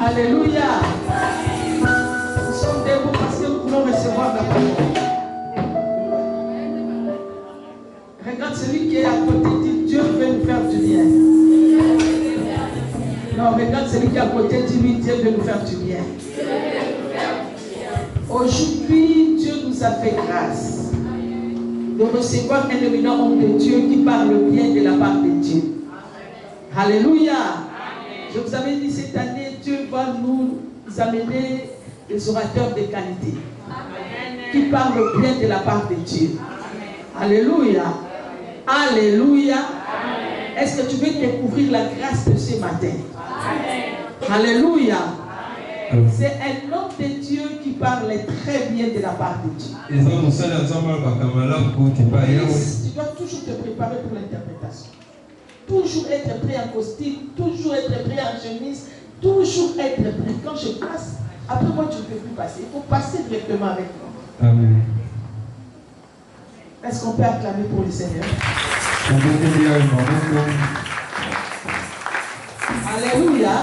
Alléluia. Nous sommes debout parce que nous voulons recevoir la parole. Regarde celui qui est à côté, dit Dieu veut nous faire du bien. Non, regarde celui qui est à côté, dis-lui Dieu veut nous faire du bien. Aujourd'hui, Dieu nous a fait grâce de recevoir un éminent homme de Dieu qui parle bien de la part de Dieu. Alléluia. Je vous avais dit cette année, Dieu va nous amener des orateurs de qualité qui parlent bien de la part de Dieu. Alléluia. Alléluia. Est-ce que tu veux découvrir la grâce de ce matin? Alléluia. C'est un homme de Dieu qui parle très bien de la part de Dieu. Tu dois toujours te préparer pour l'interprétation. Toujours être prêt en costume, toujours être prêt en chemise, toujours être prêt. Quand je passe, après moi tu ne peux plus passer. Il faut passer directement avec moi. Amen. Est-ce qu'on peut acclamer pour le Seigneur? Alléluia.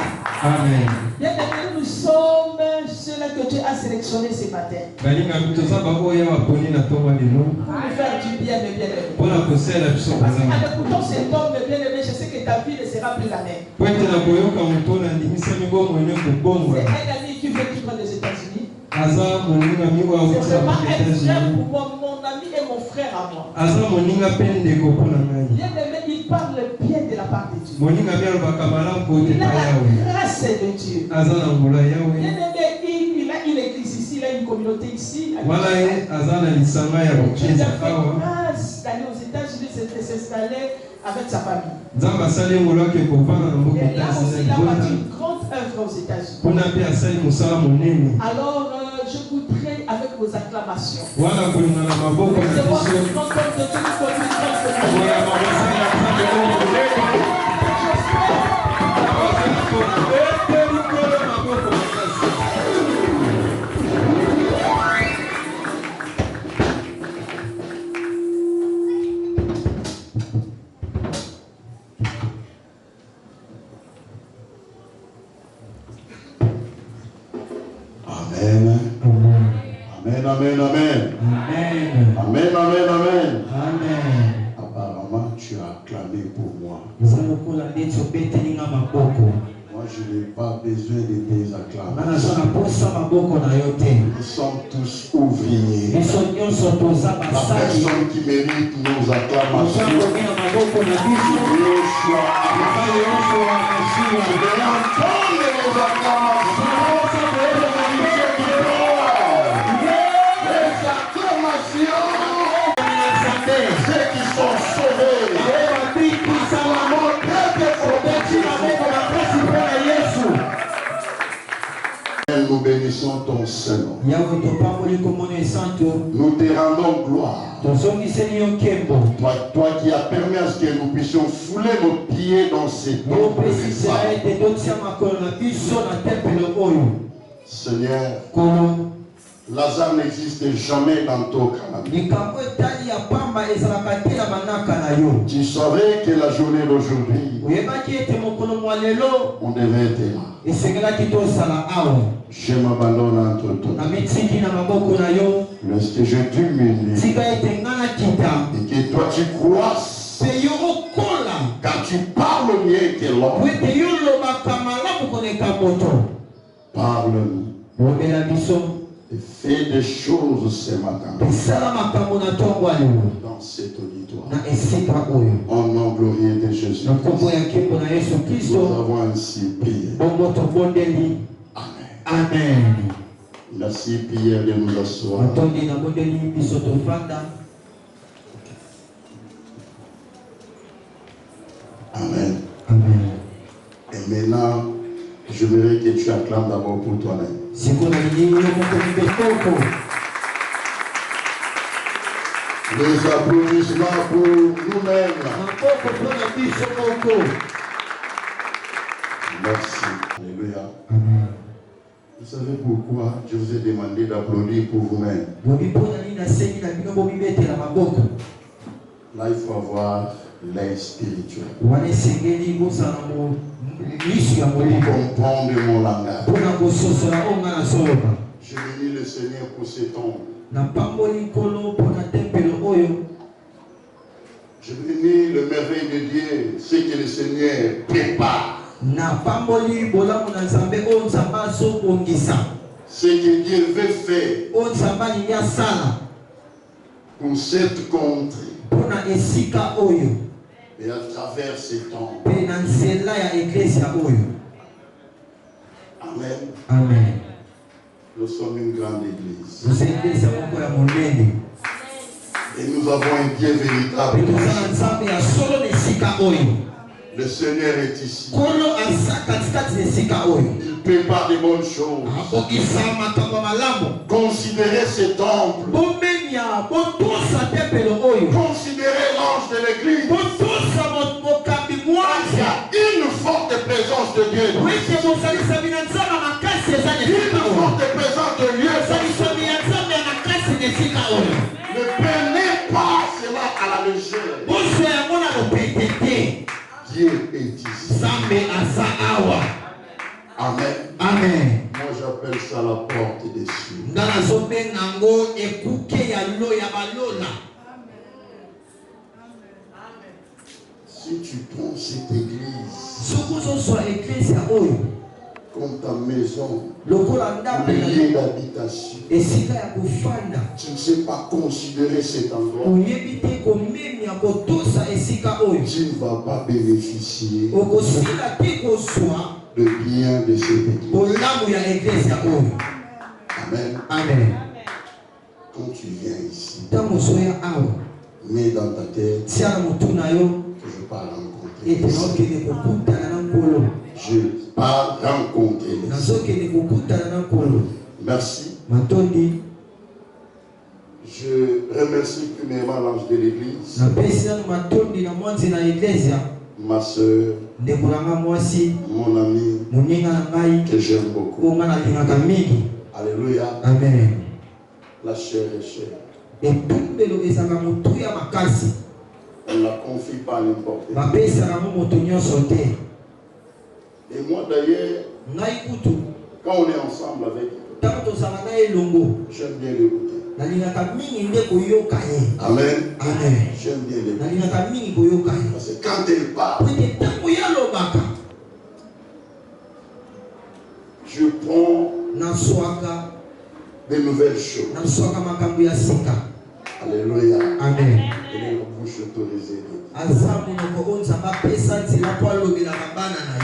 Amen. Bien aimé, nous sommes ceux-là que Dieu a sélectionnés ce matin. Pour nous faire du bien, mes bien-aimés. Parce qu'en écoutant cet homme, mes bien-aimés, je sais que ta vie ne sera plus la même. C'est un ami qui veut vivre aux États-Unis. C'est vraiment un frère pour moi, mon ami et mon frère à moi. Bien aimé, il parle bien de la part de Dieu. Il a la grâce de Dieu. Bien aimé, il a une église ici, il a une communauté ici. Il a fait grâce d'aller aux États-Unis, de s'installer avec sa famille. Et là aussi, il a bâti une grande œuvre aux États-Unis. Alors, je voudrais, avec vos acclamations, Amen, amen. Amen. Amen, amen, amen. Amen. Apparemment, tu as acclamé pour moi. Moi, je n'ai pas besoin de tes acclamations. Nous sommes tous ouvriers. La personne qui mérite nos acclamations, Dieu soit nos acclamations. Ceux qui sont sauvés, nous bénissons ton Seigneur. Nous te rendons gloire. Toi qui as permis à ce que nous puissions fouler nos pieds pied dans ces temples. Seigneur, Lazare n'existe jamais dans ton canal. Tu savais que la journée d'aujourd'hui, on devait être là. Je m'abandonne entre toi. Lorsque je diminue et que toi tu croisses, car tu parles mieux que l'homme. Parle-nous et fais des choses ce matin dans cet auditoire. Au nom glorieux de Jésus, nous avons ainsi prié. Amen. Amen. Merci Pierre de nous asseoir. Amen. Amen. Et maintenant, je voudrais que tu acclames d'abord pour toi-même. Les applaudissements pour nous-mêmes. Merci. Alléluia. Amen. Vous savez pourquoi je vous ai demandé d'applaudir pour vous-même? Là, il faut avoir l'aide spirituelle. Pour comprendre mon langage. Je bénis le Seigneur pour ce temps. Je bénis le merveille de Dieu, ce que le Seigneur prépare. Ce que Dieu veut faire pour cette contrée et à travers ces temps. Amen. Amen. Nous sommes une grande église. Et nous avons un Dieu véritable. Le Seigneur est ici. Il prépare de bonnes choses. Considérez ce temple. Considérez l'ange de l'église. Il y a une forte présence de Dieu. Une forte présence de Dieu. Ne prenez pas cela à la légère. Dieu est ici. Amen. Amen. Moi j'appelle ça la porte des cieux. Si tu prends cette église comme ta maison, lieu d'habitation, tu ne sais pas considérer cet endroit, tu ne vas pas bénéficier de bien de cette église. Amen. Amen. Quand tu viens ici, mets dans ta tête que je pars rencontrer. Je pars rencontrer. Merci. Je remercie premièrement l'ange de l'église, ma soeur, mon ami, que j'aime beaucoup. Alléluia. Amen. La chair est chère. On ne la confie pas à n'importe qui. Et moi d'ailleurs, quand on est ensemble avec eux, j'aime bien l'écouter. Amen. Amen. J'aime bien l'écouter. Parce que quand elle parle, je prends des nouvelles choses. Alléluia. Amen. Elle est la bouche autorisée.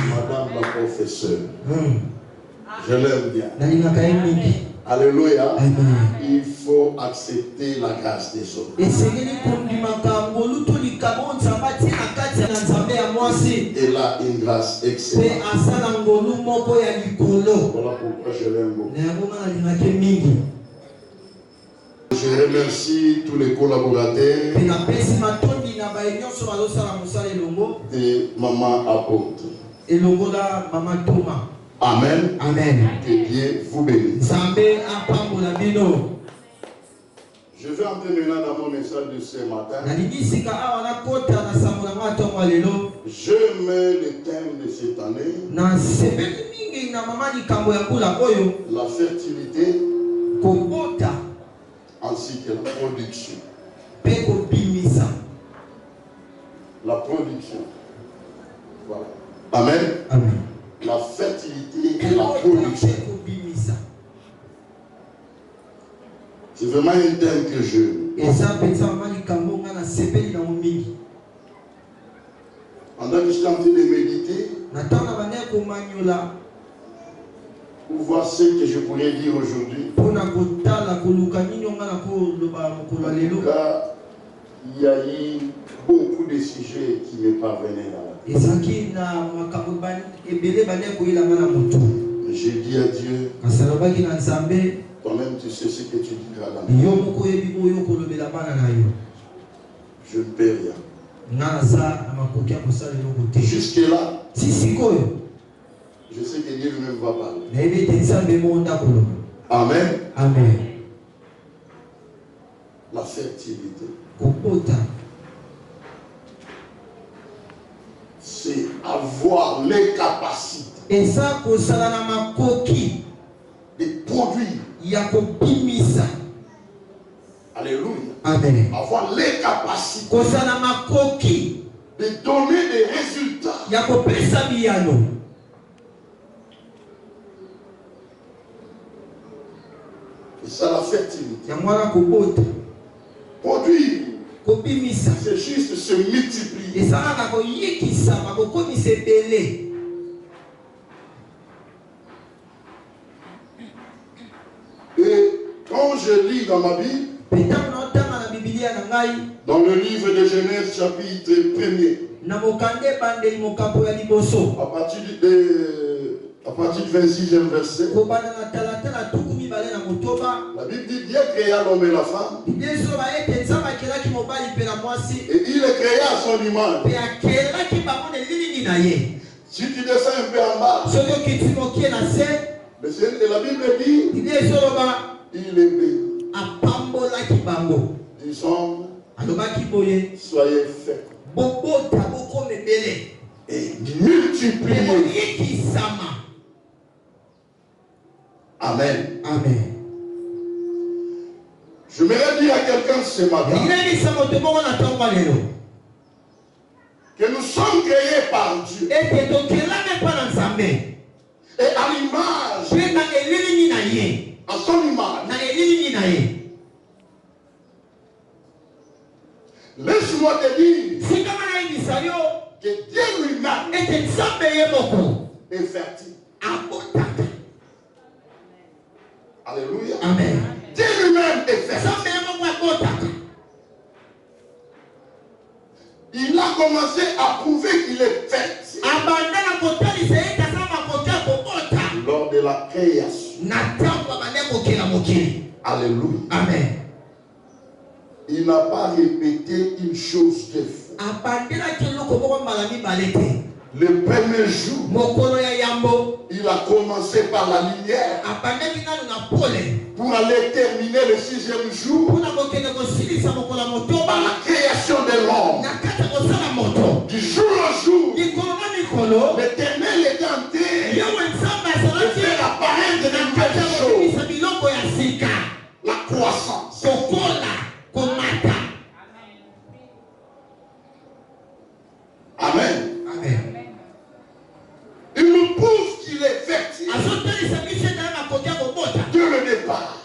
Madame la professeure, je l'aime bien. Alléluia. Amen. Il faut accepter la grâce des autres. Elle a une grâce excellente. Voilà pourquoi je l'aime beaucoup. Je remercie tous les collaborateurs et maman apôtre. Et longola maman Thomas. Amen. Amen. Que Dieu vous bénisse. Zambé apambola bino. Je vais entrer maintenant dans mon message de ce matin. Je mets le thème de cette année. La fertilité ainsi que la production. La production. Voilà. Amen. Amen. La fertilité et la production. C'est vraiment un thème que je. Pendant que je suis en train de méditer, pour voir ce que je pourrais dire aujourd'hui. En tout cas, il y a eu beaucoup de sujets qui me parvenaient là. J'ai dit à Dieu, toi-même tu sais ce que tu diras là. Je ne peux rien. Jusque-là, je sais que Dieu lui-même va parler. Amen. Amen. La fertilité. C'est avoir les capacités de produire. Alléluia. Amen. Avoir les capacités de donner des résultats. Et ça, la fertilité. Produire. C'est juste se multiplier. Et quand je lis dans ma Bible, dans le livre de Genèse chapitre 1er, à partir du 26e verset, la Bible dit Dieu créa l'homme et la femme, et il les créa à son image. Si tu descends un peu en bas, la Bible dit il est béni. Disons, soyez faits et multipliez. Amen. Amen. Je voudrais dire à quelqu'un ce matin que nous sommes créés par Dieu. Et à l'image, à son image. Laisse-moi te dire que Dieu lui-même est fertile. Alléluia. Amen. Dieu lui-même est fertile. Il a commencé à prouver qu'il est fertile lors de la création. Alléluia. Amen. Il n'a pas répété une chose de fois. Le premier jour, il a commencé par la lumière pour aller terminer le 6e jour par la création de l'homme. Du jour au jour, l'Éternel est tenté de faire apparaître de nouvelles choses. La croissance. Amen. Amen. Il nous prouve qu'il est fertile dès le départ.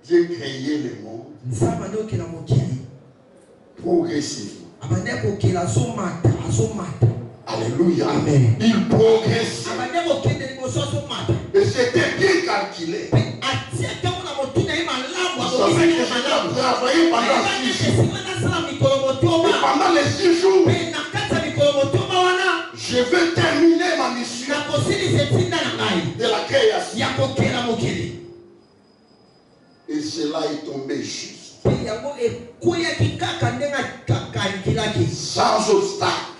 Dieu créé le monde progressivement. Alléluia. Amen. Il progresse. Et c'était bien calculé. Vous savez que j'ai travaillé pendant 6 jours. Et pendant les 6 jours, je vais terminer ma mission de la création. Et cela est tombé juste. sans obstacle,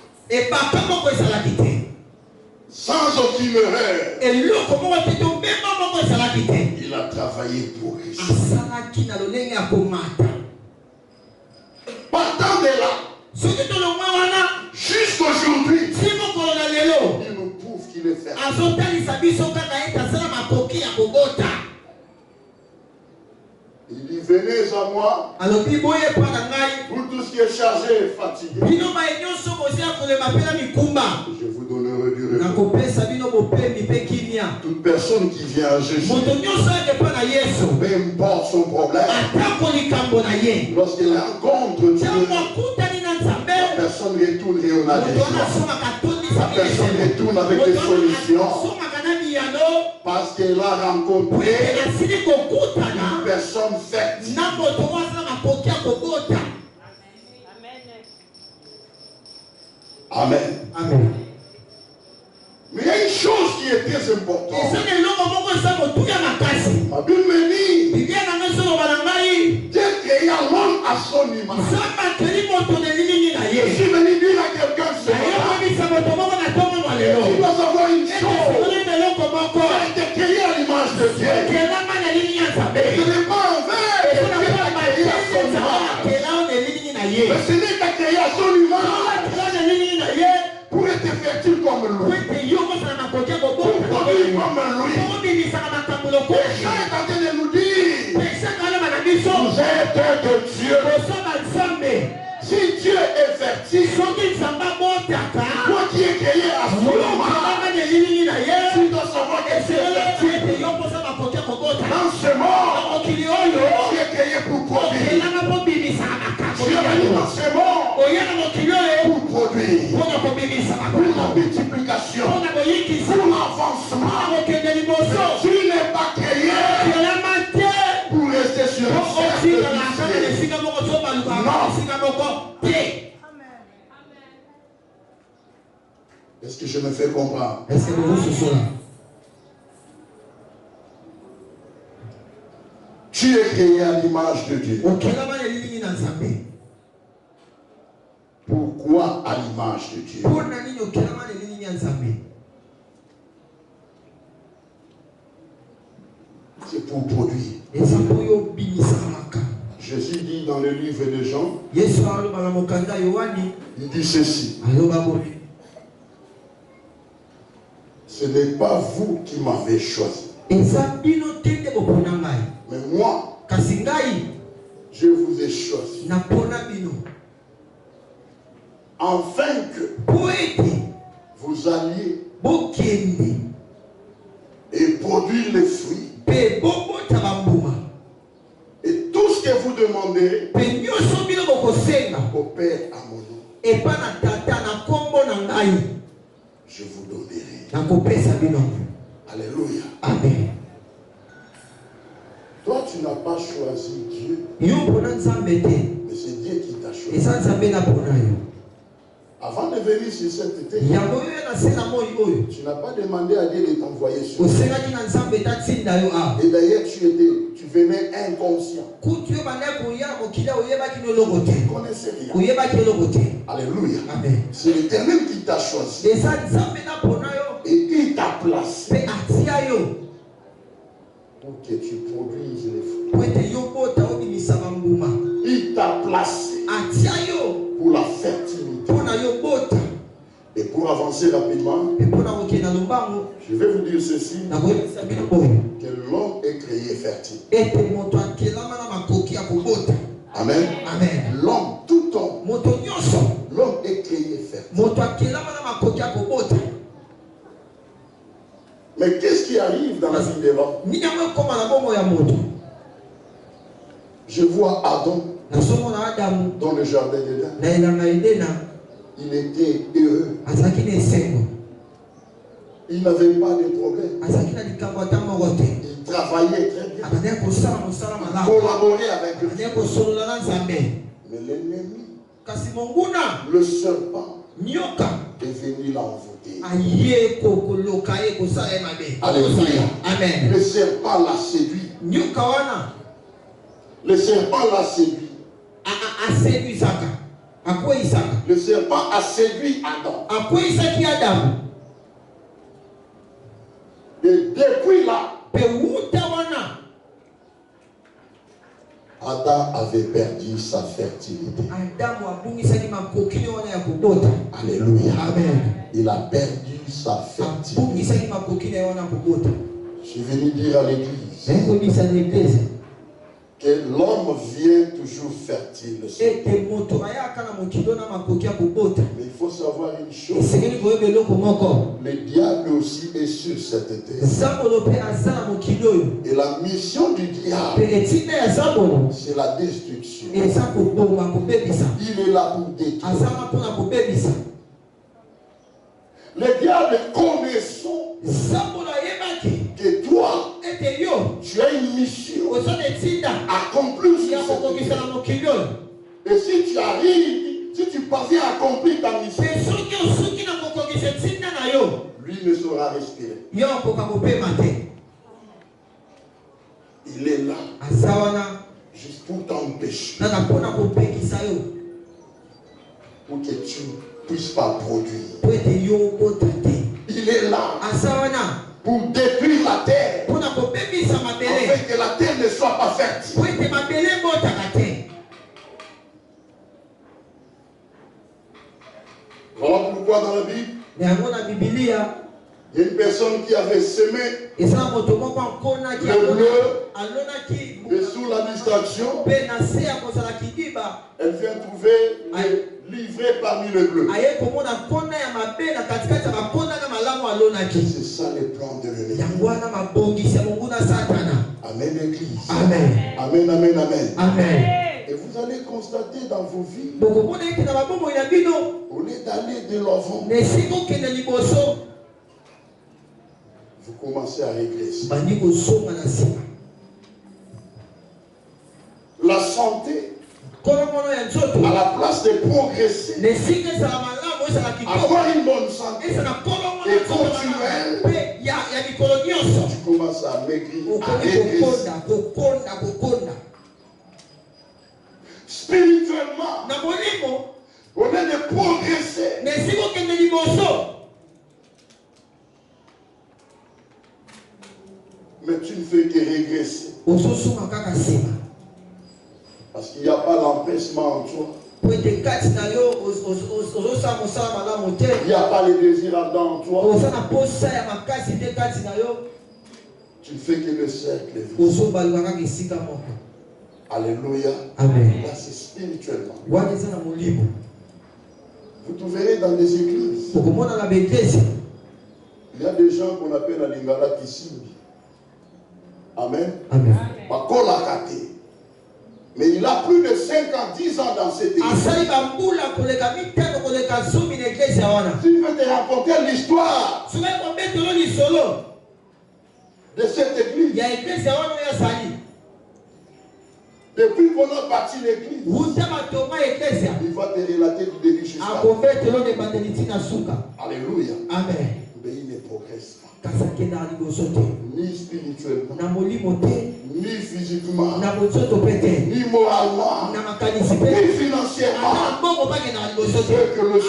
sans aucune erreur. Il a travaillé pour réussir. Partant de là, jusqu'aujourd'hui, il nous prouve qu'il est ferme. Il dit, venez à moi, vous tous qui êtes chargés et fatigués, je vous donnerai du repos. Toute personne qui vient à Jésus, peu importe son problème, lorsqu'il rencontre Dieu, la personne retourne et on a des joies. La personne retourne avec des solutions. Parce qu'elle a rencontré une personne fertile. Amen. Amen. Mais il y a une chose qui est très importante. Ma Bible me dit, Dieu créa l'homme à son image. Je suis venu dire à quelqu'un ce matin, tu dois avoir une chose. Tu as été créé à l'image de Dieu. Ce n'est pas un verre que Dieu t'a créé à son image. Mais ce n'est pas créé à son image pour être fertile comme lui. Pour produire comme lui. Péché est en train de nous dire, vous êtes de Dieu. Si Dieu est fertile, toi qui es créé à son image, tu dois savoir que tu es fertile. Dans ce monde, tu es créé pour produire. Tu es venu dans ce monde pour produire, pour la multiplication, pour l'avancement. Tu n'es pas créé pour rester sur une cercle. Non. Est-ce que je me fais comprendre? Est-ce que vous vous là? Tu es créé à l'image de Dieu. Pourquoi à l'image de Dieu? C'est pour produire. Jésus dit dans le livre de Jean, il dit ceci. Ce n'est pas vous qui m'avez choisi. Mais moi, je vous ai choisi. Afin que vous alliez et produire les fruits. Et tout ce que vous demandez au Père à mon nom, je vous donnerai. Alléluia. Amen. Toi, tu n'as pas choisi Dieu, mais c'est Dieu qui t'a choisi. Avant de venir sur cette terre, tu n'as pas demandé à Dieu de t'envoyer sur terre. Et d'ailleurs, tu venais inconscient. Tu ne connaissais rien. Alléluia. Amen. C'est l'Éternel qui t'a choisi. Et il t'a placé pour que tu produises les fruits. Il t'a placé pour la fertilité. Et pour avancer rapidement, je vais vous dire ceci, que l'homme est créé fertile. Amen. Amen. L'homme, tout homme, l'homme est créé fertile. Mais qu'est-ce qui arrive dans la vie de l'homme? Je vois Adam dans le jardin d'Éden. Il était heureux. Il n'avait pas de problème. Il travaillait très bien. Il collaborait avec Dieu. Mais l'ennemi, le serpent, est venu l'envoûter. Alléluia. Amen. Le serpent l'a séduit. Le serpent l'a séduit. Le serpent a séduit Adam. Et depuis là, Adam avait perdu sa fertilité. Alléluia. Amen. Il a perdu sa fertilité. Je suis venu dire à l'église que l'homme vient toujours fertile. Mais il faut savoir une chose. Le diable aussi est sur cette terre. Et la mission du diable, c'est la destruction. Il est là pour détruire. Le diable connaissant que toi, tu as une mission accomplie sur cette terre. Et si tu arrives, si tu parviens à accomplir ta mission, lui ne saura respirer. Il est là juste pour t'empêcher, pour que tu ne puisses pas produire. Il est là pour détruire la terre, afin que la terre ne soit pas fertile. Voilà pourquoi dans la Bible, il y a une personne qui avait semé le bleu et sous la distraction, elle vient trouver le livret parmi le bleu. C'est ça le plan de l'ennemi. Amen, l'église. Amen. Amen, amen, amen. Amen. Et vous allez constater dans vos vies, au lieu d'aller de l'avant, vous commencez à régresser. La santé, à la place de progresser, avoir une bonne santé et continuelle, tu commences à maigrir, à régresser. Spirituellement, au lieu de progresser, mais tu ne fais que régresser. Parce qu'il n'y a pas l'empêchement en toi. Il n'y a pas le désir ardent en toi. Tu ne fais que le cercle vide. Alléluia. Amen. Là, c'est spirituellement. Vous trouverez dans des églises, il y a des gens qu'on appelle la Lingala Kissimbi. Amen. Amen. Mais il a plus de 5 ans, 10 ans dans cette église. Si je veux te raconter l'histoire de cette église, depuis qu'on a bâti l'église, il va te relater du début jusqu'à la fin. Alléluia. Amen. Mais il ne progresse pas. Ni spirituellement, ni physiquement, ni moralement, ni financièrement. Ce que le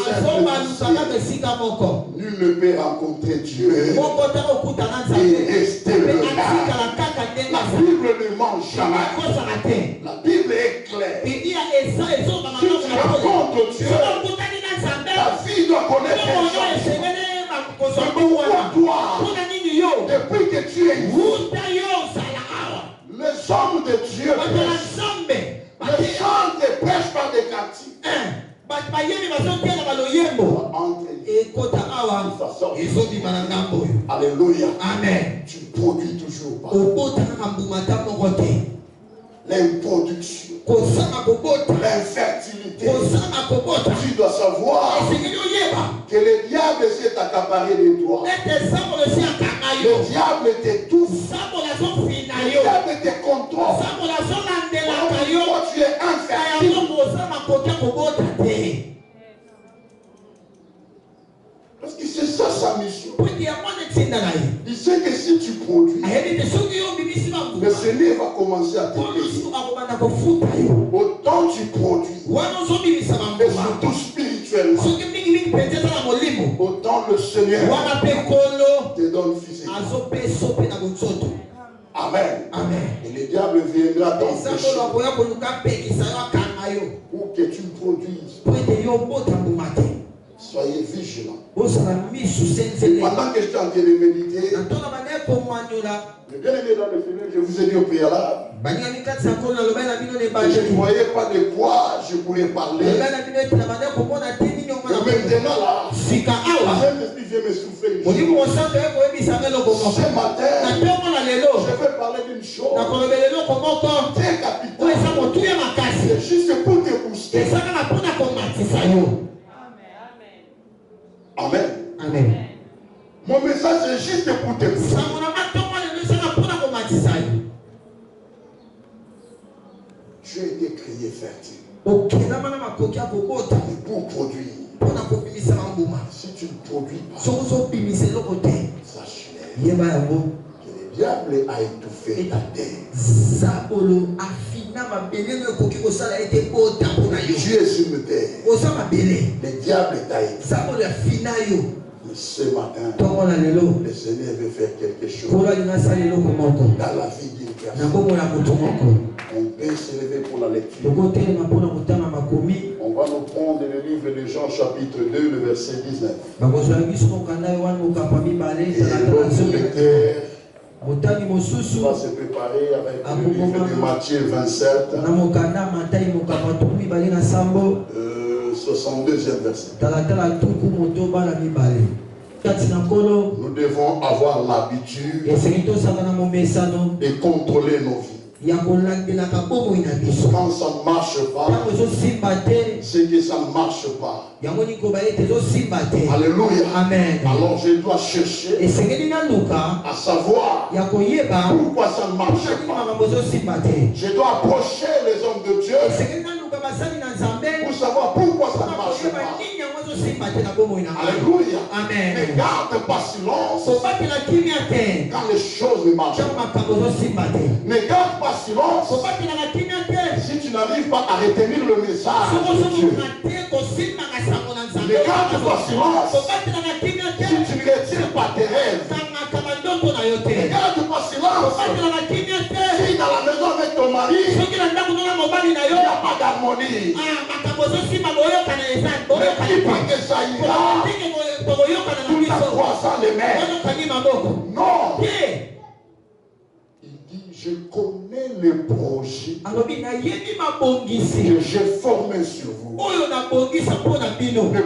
Saint-Esprit, nul ne peut rencontrer Dieu et rester là. La Bible ne ment jamais. La Bible est claire. Si tu rencontres Dieu, la vie doit connaître un changement. Pourquoi toi, depuis que tu es ici, les hommes de Dieu prêchent. Les gens ne prêchent pas des quartiers. Alléluia. Amen. Tu produis toujours pas. L'improduction, l'infertilité. Tu dois savoir que le diable s'est accaparé de toi. Le diable t'étouffe. Le diable te contrôle. Toi, tu es infertile. Parce que c'est ça sa mission. Il sait que si tu produis, le Seigneur va commencer à te payer. Autant tu produis, et surtout spirituellement, autant le Seigneur te donne physiquement. Amen. Amen. Et le diable viendra t'empêcher pour que tu produises. Soyez vigilants. Pendant que je suis en train de méditer, le bien-aimé dans le Seigneur, je vous ai dit au préalable, je ne voyais pas de quoi je voulais parler. Et maintenant là, Saint-Esprit vient me souffler. Ce matin, je vais parler d'une chose très capitale. C'est juste pour te booster. Amen. Amen. Mon message est juste pour te booster. Tu as été créé fertile. Et pour produire. Si tu ne produis pas, sache-le que le diable a étouffé ta terre. Tu es sur le terre. Le diable t'a étouffé. Ce matin, le Seigneur veut faire quelque chose dans la vie d'une personne. On peut se lever pour la lecture. On va nous prendre le livre de Jean chapitre 2, le verset 19. Et l'autre lecteur va se préparer avec le livre de Matthieu 27, 62e verset. Nous devons avoir l'habitude de contrôler nos vies. Quand ça ne marche pas, c'est que ça ne marche pas. Alléluia. Amen. Alors je dois chercher à savoir pourquoi ça ne marche pas. Je dois approcher les hommes de Dieu pour savoir pourquoi ça ne marche pas. Alléluia. Amen. Ne garde pas silence quand les choses ne marchent pas. Ne garde pas silence si tu n'arrives pas à retenir le message de Dieu. Ne garde pas silence si tu ne retires pas tes rêves. Ne garde pas silence si dans la maison avec ton mari il n'y a pas d'harmonie. Ne dis pas que ça ira tout en croisant les mains. Non. Il dit, je connais les projets que j'ai formés sur vous. Le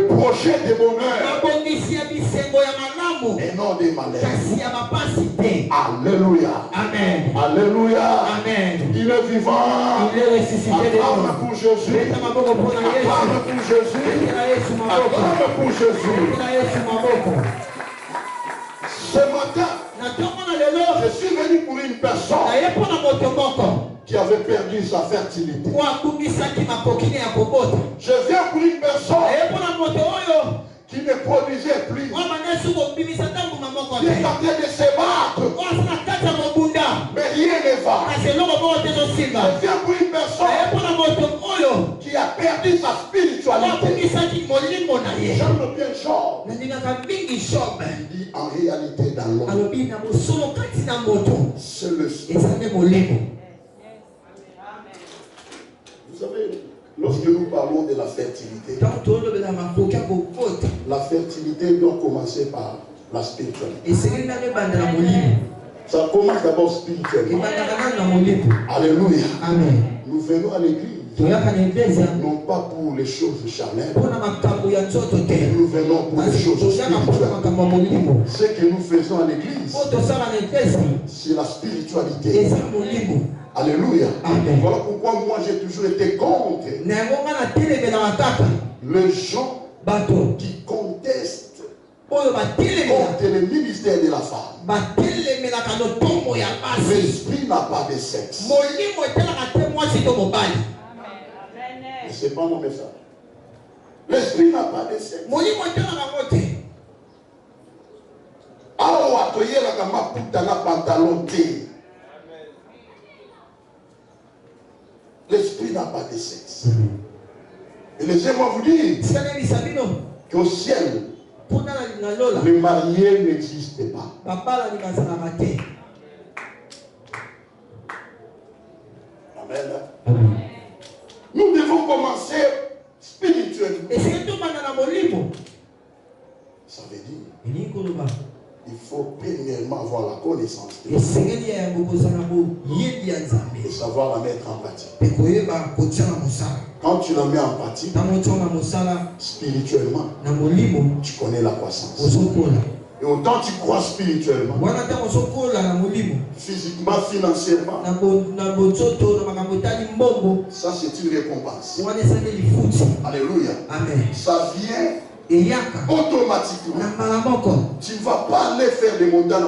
projet de bonheur et non des malheurs. Alléluia. Amen. Alléluia. Amen. Il est vivant. Il est ressuscité. Acclame pour Jésus. Acclame pour Jésus. Acclame pour Jésus. Ce matin, je suis venu pour une personne qui avait perdu sa fertilité. Je viens pour une personne qui ne produisait plus. Qui est en train de se battre. Mais rien ne va. Je viens pour une personne qui a perdu sa spiritualité. J'aime bien Job. Il dit en réalité dans l'homme, c'est le spirituel. Vous savez, lorsque nous parlons de la fertilité, la fertilité doit commencer par la spiritualité. Ça commence d'abord spirituellement. Alléluia. Amen. Nous venons à l'église. Non pas pour les choses charnelles. Nous venons pour les choses spirituelles. Ce que nous faisons à l'église, c'est la spiritualité. Alléluia. Amen. Voilà pourquoi moi j'ai toujours été contre les gens qui contestent contre le ministère de la femme. L'esprit n'a pas de sexe. Mais ce n'est pas mon message. L'esprit n'a pas de sexe. kaka maputa na pantalon te. L'esprit n'a pas de sexe. Et laissez-moi vous dire qu'au ciel, le marié n'existe pas. Amen. Nous devons commencer spirituellement. Ça veut dire il faut premièrement avoir la connaissance de Dieu et savoir la mettre en pratique. Quand tu la mets en pratique, spirituellement, tu connais la croissance. Et autant tu crois spirituellement, physiquement, financièrement, ça c'est une récompense. Alléluia. Amen. Ça vient automatiquement. Tu ne vas pas aller faire des montagnes.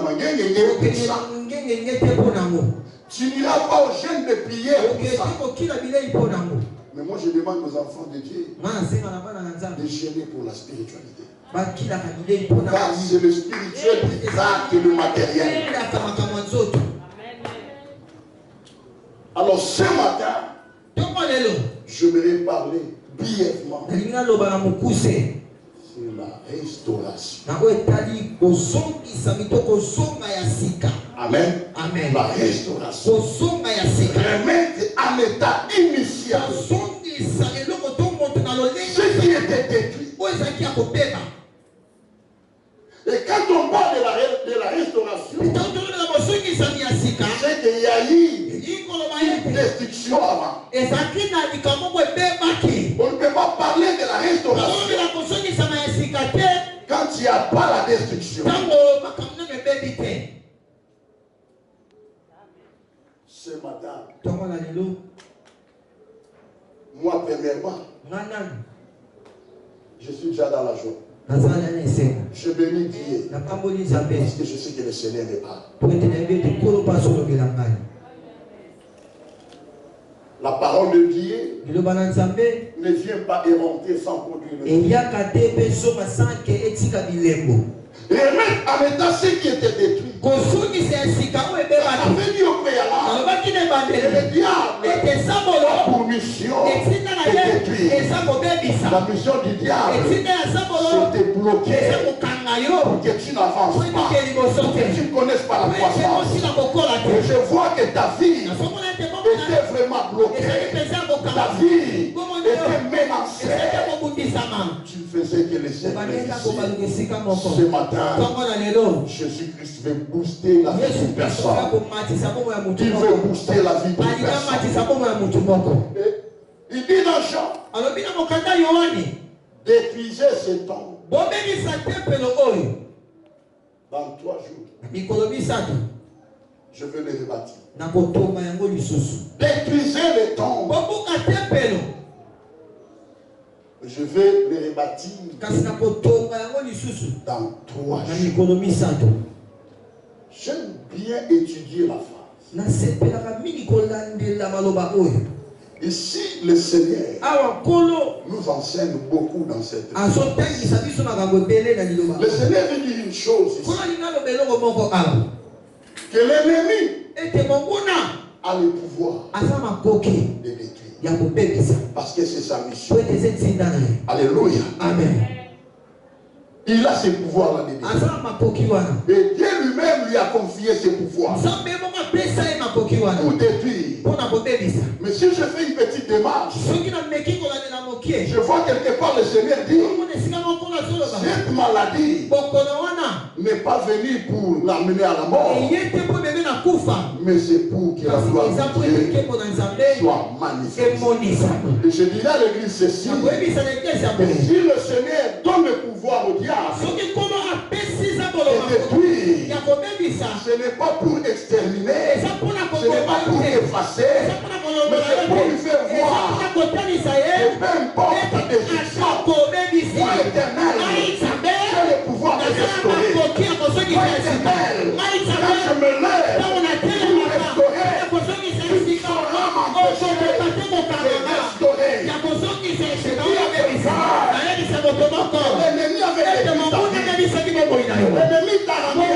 Tu n'iras pas aux jeunes de prière pour ça. Mais moi je demande aux enfants de Dieu de gêner pour la spiritualité. Car c'est le spirituel qui traque le matériel. Alors ce matin, j'aimerais parler brièvement sur la restauration. Amen. Amen. La restauration. Remettre à l'état initial ce qui était détruit. Et quand on parle de la restauration, c'est qu'il y a eu une destruction avant. On ne peut pas parler de la restauration quand il n'y a pas la destruction. Ce matin, moi premièrement, je suis déjà dans la joie. Je bénis Dieu parce que je sais que le Seigneur me parle. La parole de Dieu ne vient pas érenter sans produire le fruit. Remettre en état ce qui était détruit. On avait dit au préalable que le diable a pour mission de détruire. La mission du diable, c'est de bloquer pour que tu n'avances pas, pour que tu ne connaisses pas la croissance. Et je vois que ta vie était vraiment bloquée. Ta vie était menacée. Tu faisais que les Seigneur ici. Ce matin, Jésus-Christ veut booster la vie d'une personne. Il veut booster la vie d'une personne. Il dit dans Jean, détruisez ce temps. Dans 3 jours, je veux les rebâtir. Détruisez le temps. Je vais les rebâtir dans 3 jours. J'aime bien étudier la phrase. Ici, le Seigneur nous enseigne beaucoup dans cette phrase. Le Seigneur veut dire une chose ici. Que l'ennemi a le pouvoir de détruire. Parce que c'est sa mission. Alléluia. Amen. Il a ce pouvoir-là de détruire. Et Dieu lui-même lui a confié ce pouvoir pour détruire. Mais si je fais une petite démarche, je vois quelque part le Seigneur dire cette maladie n'est pas venue pour l'amener à la mort, mais c'est pour que la gloire de Dieu soit manifestée. Et je dirais à l'église ceci, si le Seigneur donne le pouvoir au diable de détruire, ce n'est pas pour exterminer, ce n'est pas pour effacer, mais c'est pour lui faire voir que peu importe ta destruction, toi éternel, tu as le pouvoir de restaurer. Toi éternel, quand je me lève pour restaurer, tu sauras m'empêcher de restaurer. L'ennemi avait été l'ennemi t'a ramené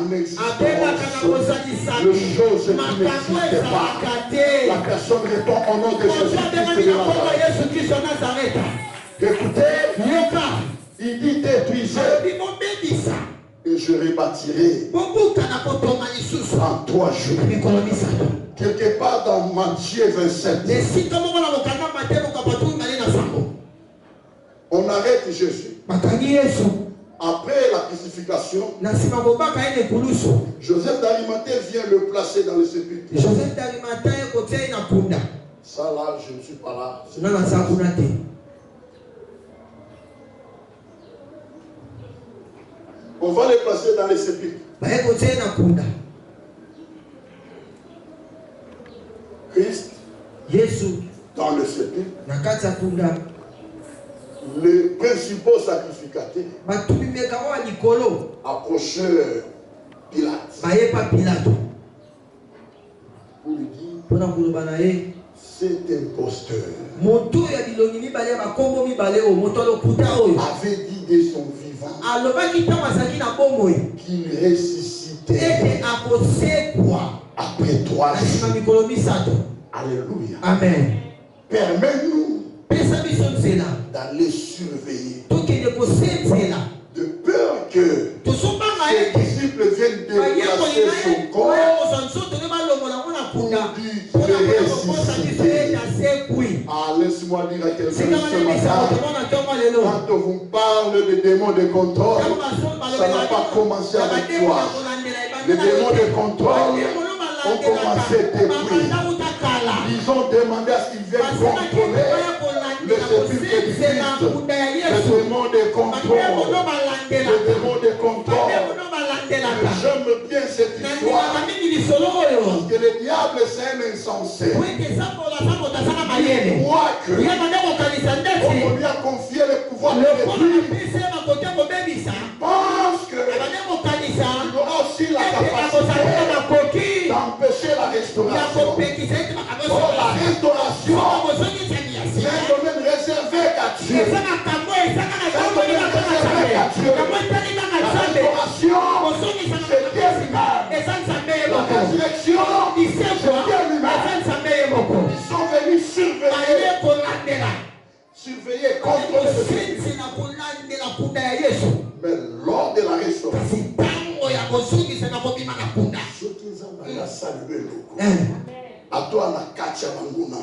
en existence de choses qui n'existaient pas. La personne répond au nom de Jésus-Christ de Nazareth. Écoutez, il dit détruisez et je rebâtirai en 3 jours. Quelque part dans Matthieu 27. On arrête Jésus. Après la crucifixion, Joseph d'Arimathée vient le placer dans le sépulcre. Ça là, je ne suis pas là. On va les placer dans les sépulcres. Christ, dans le sépulcre, les principaux sacrificateurs approchèrent Pilate pour lui dire cet imposteur avait dit de son vivant qu'il ressuscitait après 3 jours. Alléluia. Amen. Permets-nous d'aller surveiller, de peur que ses disciples viennent déplacer son corps pour dire qu'il est ressuscité. Ah, laisse-moi dire à quelqu'un ce matin, quand on vous parle des démons de contrôle, ça n'a pas commencé avec toi. Les démons de contrôle ont commencé depuis. Ils ont demandé à ce qu'ils viennent contrôler le sépulcre du Christ. Le démon de contrôle. Le démon de contrôle. J'aime bien cette histoire. Parce que le diable c'est un insensé. Il croit que on lui a confié le pouvoir de détruire. Pense qu'il aura aussi la capacité d'empêcher la restauration. Or, la restauration, c'est un domaine réservé qu'à Dieu. C'est un domaine réservé qu'à Dieu. La restauration, c'est Dieu lui-même. La résurrection, c'est Dieu lui-même. Ils sont venus surveiller, contrôler le Seigneur. Mais lors de la restauration, à toi la katia banguna,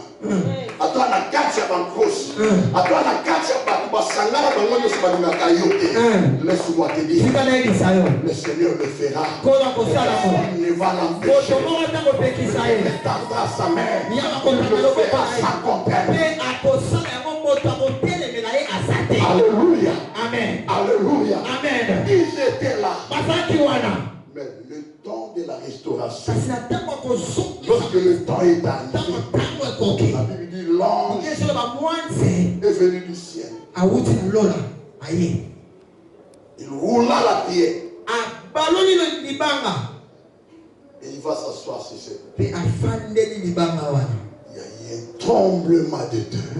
à toi la katia bankosi, à toi la katia basangara bangono sabadina kayote. Laisse-moi te dire, le Seigneur le fera. Il ne va l'empêcher. Il tendra sa main. Il le fera sans contrainte. Alléluia. Amen. Alléluia. Amen. Ils étaient là. Mais le temps de la restauration, lorsque le temps est arrivé, la Bible dit l'ange est venu du ciel. Il roula la pierre. Et il va s'asseoir sur cette pierre. Il y a eu un tremblement de terre.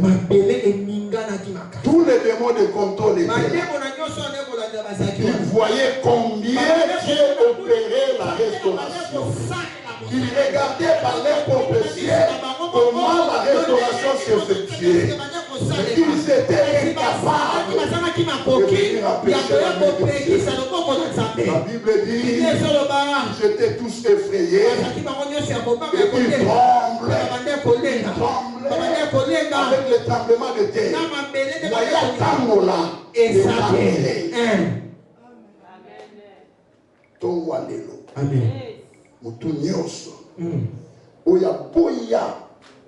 Tous les démons de contrôle étaient là. Ils voyaient combien Dieu opérait la restauration. Ils regardaient par leur propre ciel comment la restauration s'effectuait. Mais ils étaient incapables de venir empêcher la bénédiction. La Bible dit qu'ils étaient tous effrayés et qu'ils tremblaient. Avec le tremblement de terre. Moya et Amen. Mutu nyonso. Oya boya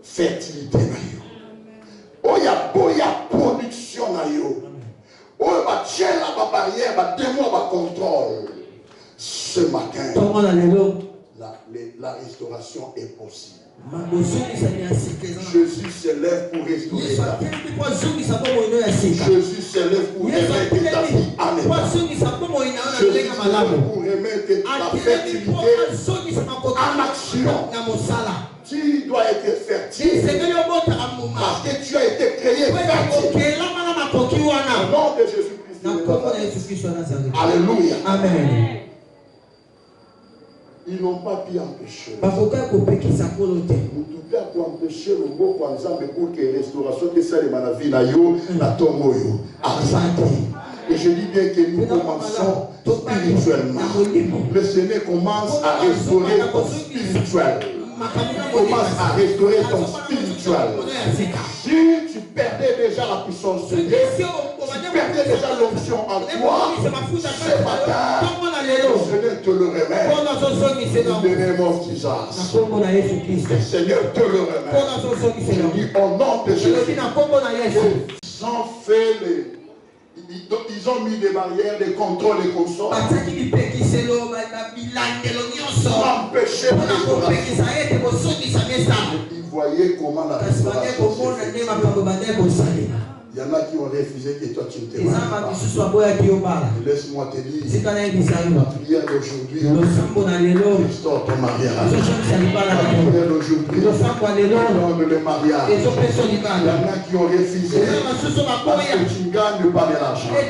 fertilité na yo. Oya boya production na yo. Oya ba tiela ba barrière ba démon ba contrôle. Ce matin, la restauration est possible. Jésus se lève pour restaurer ta vie. Jésus se lève pour remettre ta vie en état. Jésus se lève pour remettre ta fertilité en action. Tu dois être fertile parce que tu as été créé fertile. Au nom de Jésus-Christ. Alléluia. Amen. n'ont pas pu empêcher. Nous Nous devons empêcher le beau pour que la restauration de ça les manavina yo na tomoyo. Et je dis bien que nous commençons spirituellement. Le Seigneur commence à restaurer ton spirituel. Commence à restaurer ton spirituel. Si tu perdais déjà la puissance de Dieu, si tu perdais déjà l'onction en toi, ce matin, le Seigneur te le remet. In the name of Jesus. Le Seigneur te le remet. Je dis au nom de Jésus. Ils ont fait les... Ils ont mis des barrières, des contrôles et consorts. Ils voyaient comment la restauration se fait. Il y en a qui ont refusé que toi tu ne te maries pas. Laisse-moi te dire, la prière d'aujourd'hui restaure ton mariage. La prière d'aujourd'hui donne le mariage. Il y en a qui ont refusé parce que tu ne gagnes pas de l'argent. Ta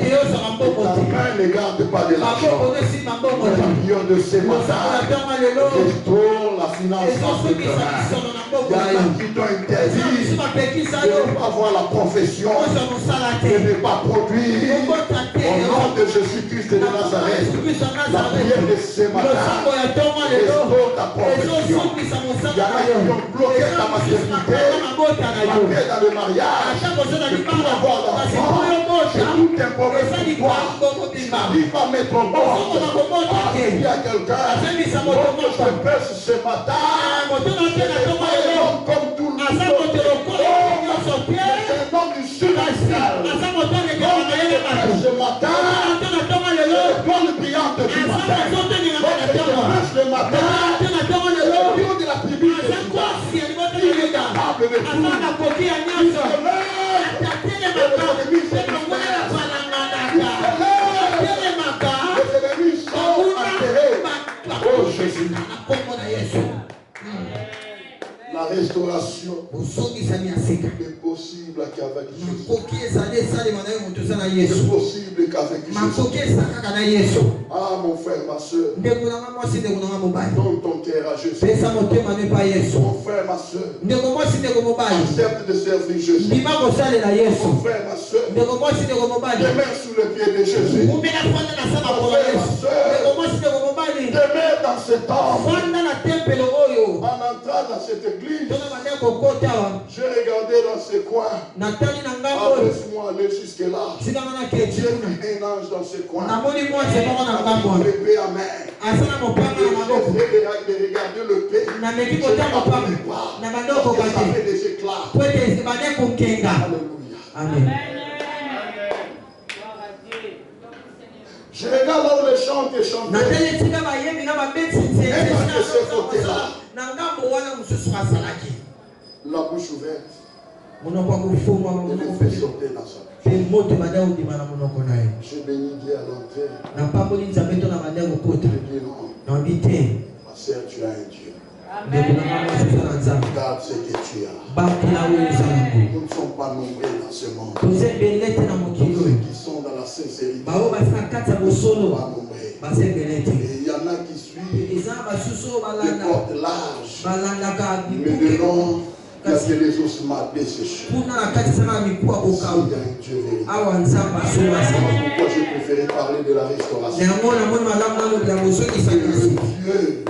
main ne garde pas de l'argent. La prière de ce matin restaure la finance dans ce terrain. Il y en a qui t'ont interdit de ne pas voir la profession, de ne pas produire. Au nom de Jésus-Christ de Nazareth, la prière de ce matin restaure ta profession. Il y en a qui ont bloqué ta maternité, bloqué dans le mariage, de tout avoir d'enfant, de tout imposer pour toi. Tu n'arrives pas à mettre en compte. Il y a quelqu'un qui te pèse ce matin. Comme tout le monde, c'est un homme du sud-est. Ce matin, l'étoile brillante du matin, le matin, le bureau de la tribu de Juda, il est capable de tout. Il se lève, les ennemis sont enterrés. Oh Jésus. La restauration est possible qu'avec Jésus. C'est possible qu'avec Jésus. Ah mon frère, ma soeur, donne ton cœur à Jésus. Mon frère, ma soeur, accepte de servir Jésus. Mon frère, ma soeur, demeure sous le pied de Jésus. Mon frère, ma soeur, demeure dans cet temple. En entrant dans cette église, j'ai regardé dans ce coin. Laisse-moi aller jusque-là. J'ai vu un ange dans ce coin. Avec l'épée à main. J'ai regardé le pays. Je ne m'attendais pas. Parce que ça fait des éclats. Alléluia. Amen. Je regarde là où les chants et chantent. Et de ce côté-là, la bouche ouverte, il le fait sortir dans sa bouche. Je bénis Dieu à l'entrée. Je dis non. Ma sœur, tu as un Dieu. Garde ce que tu as. Nous ne sommes pas nombreux dans ce monde. Tous ceux qui sont dans la sincérité ne sont pas nombreux. Et il y en a qui suivent les portes larges. Mais de nom, il y a que les ossements desséchés. Il y a un Dieu véritable. Pourquoi j'ai préféré parler de la restauration? Le Dieu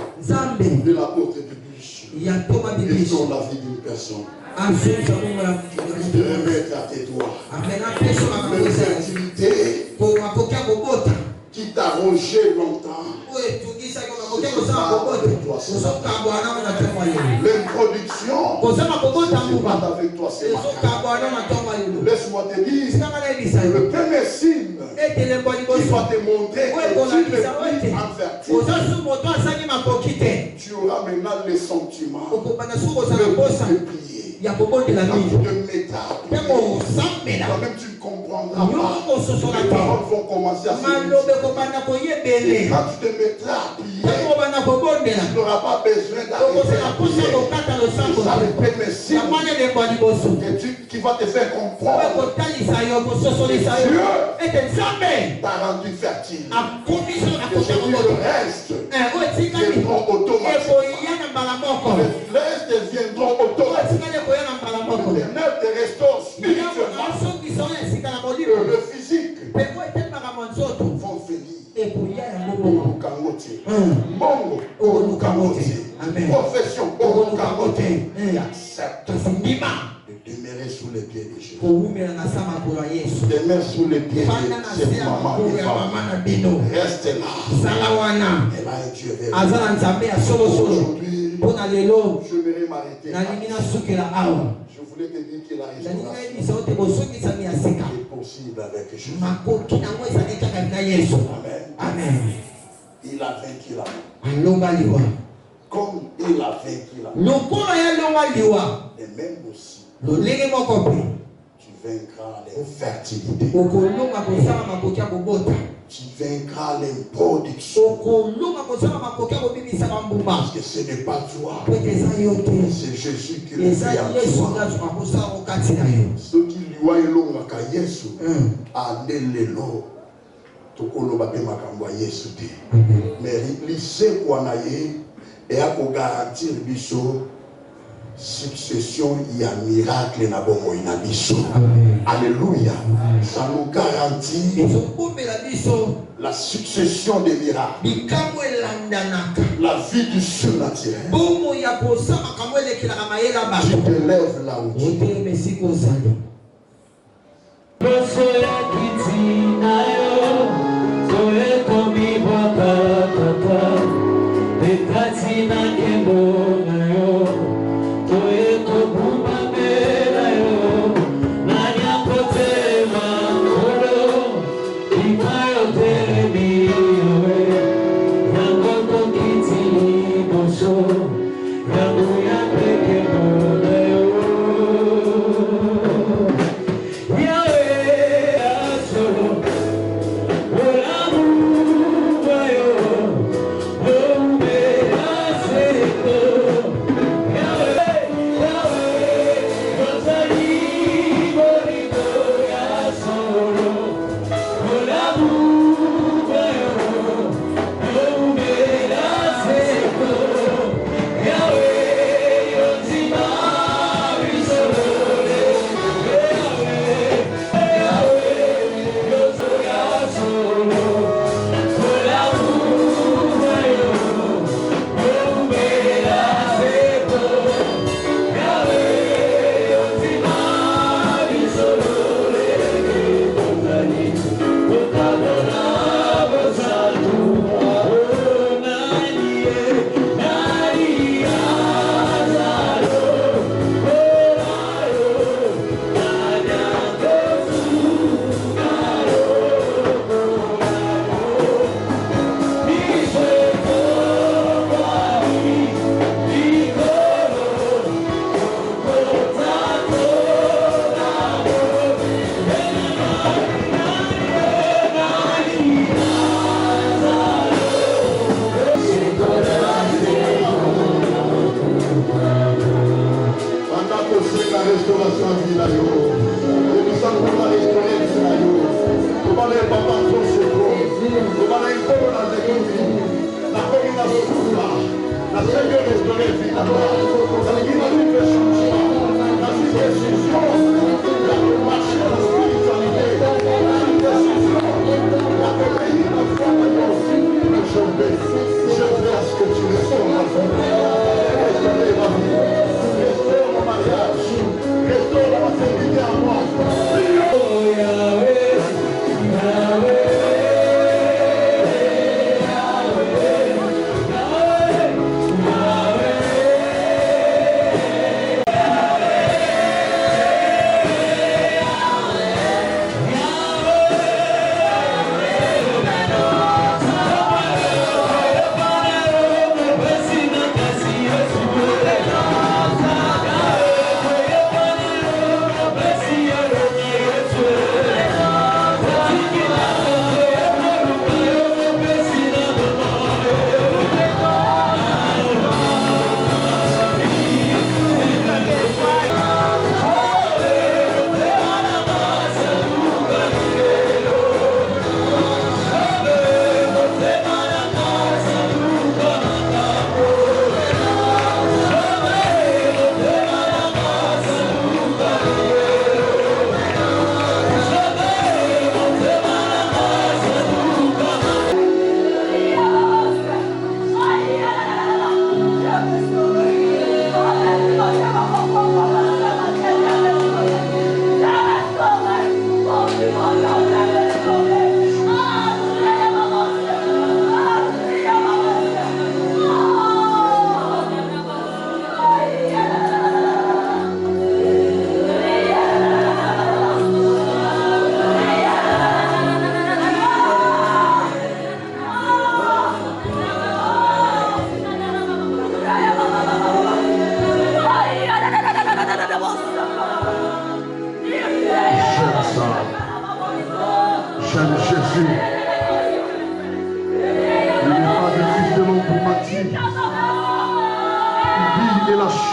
de l'apôtre Bibiche restaure la vie d'une personne. De remettre à tes doigts l'infertilité qui t'a rongé longtemps. L'introduction c'est pas avec toi ce matin. Laisse-moi te dire le premier signe qui va te montrer que tu n'es plus infertile. Tu auras maintenant les sentiments de prier. Il y a beaucoup de la vie. Toi-même tu ne comprendras pas. Les paroles vont commencer à se multiplier. Et quand tu te mettras à prier, Tu n'auras pas besoin d'arrêter la prière. Ça le premier signe qui va te faire comprendre que Dieu t'a rendu fertile. Que c'est le reste viendront automatiquement. Les restes viendront automatiquement. L'éternel te restaure spirituellement. Le physique vont venir. Profession, et accepte de demeurer sous les pieds de Jésus. Demeurer sous les pieds de cette maman et femme. Reste là. Elle a un Dieu véritable. Aujourd'hui, j'aimerais m'arrêter. Je voulais te dire que la restauration est possible avec Jésus. Amen. Il a vaincu la mort. Comme il a vaincu la mort. Et même aussi, tu vaincras l'infertilité. Tu vaincras l'improduction. Parce que ce n'est pas toi. C'est Jésus qui le fait en toi. Ceux qui lui ont éloigné Yesu, alléluia. Mais lycée Kwanaye et à garantir biso succession il y a miracle na bongo ina biso. Alléluia. Ça nous garantit la succession des miracles, la vie du surnaturel. Tu te lèves là où tu es. Yahweh, Yahweh,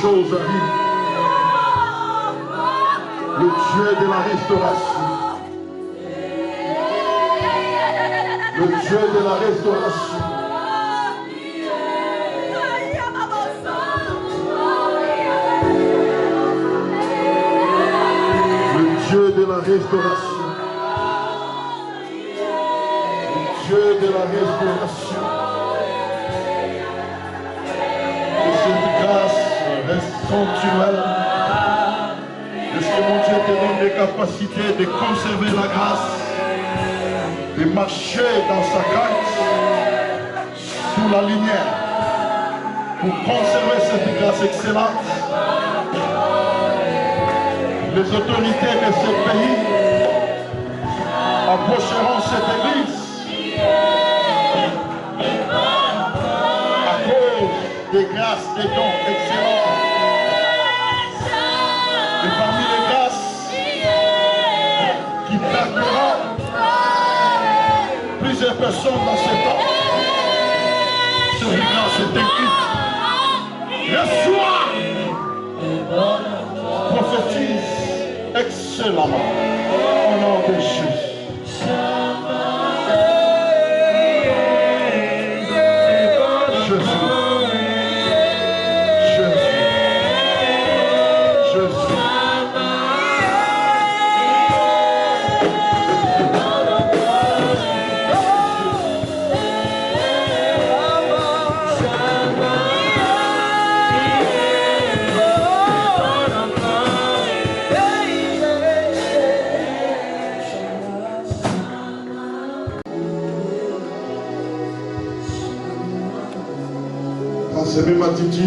choses arrivent. Le Dieu de la restauration. Le Dieu de la restauration. Le Dieu de la restauration. Le Dieu de la restauration. Que cette grâce reste continuelle. Est-ce que mon Dieu te donne des capacités de conserver la grâce, de marcher dans sa grâce, sous la lumière, pour conserver cette grâce excellente? Les autorités de ce pays approcheront cette église à cause des grâces, des dons excellents. Et parmi les grâces qui permettront plusieurs personnes dans ce temps, cette grâce est écrite. Reçois, prophétise excellemment au nom de Jésus. Dans ces mêmes attitudes,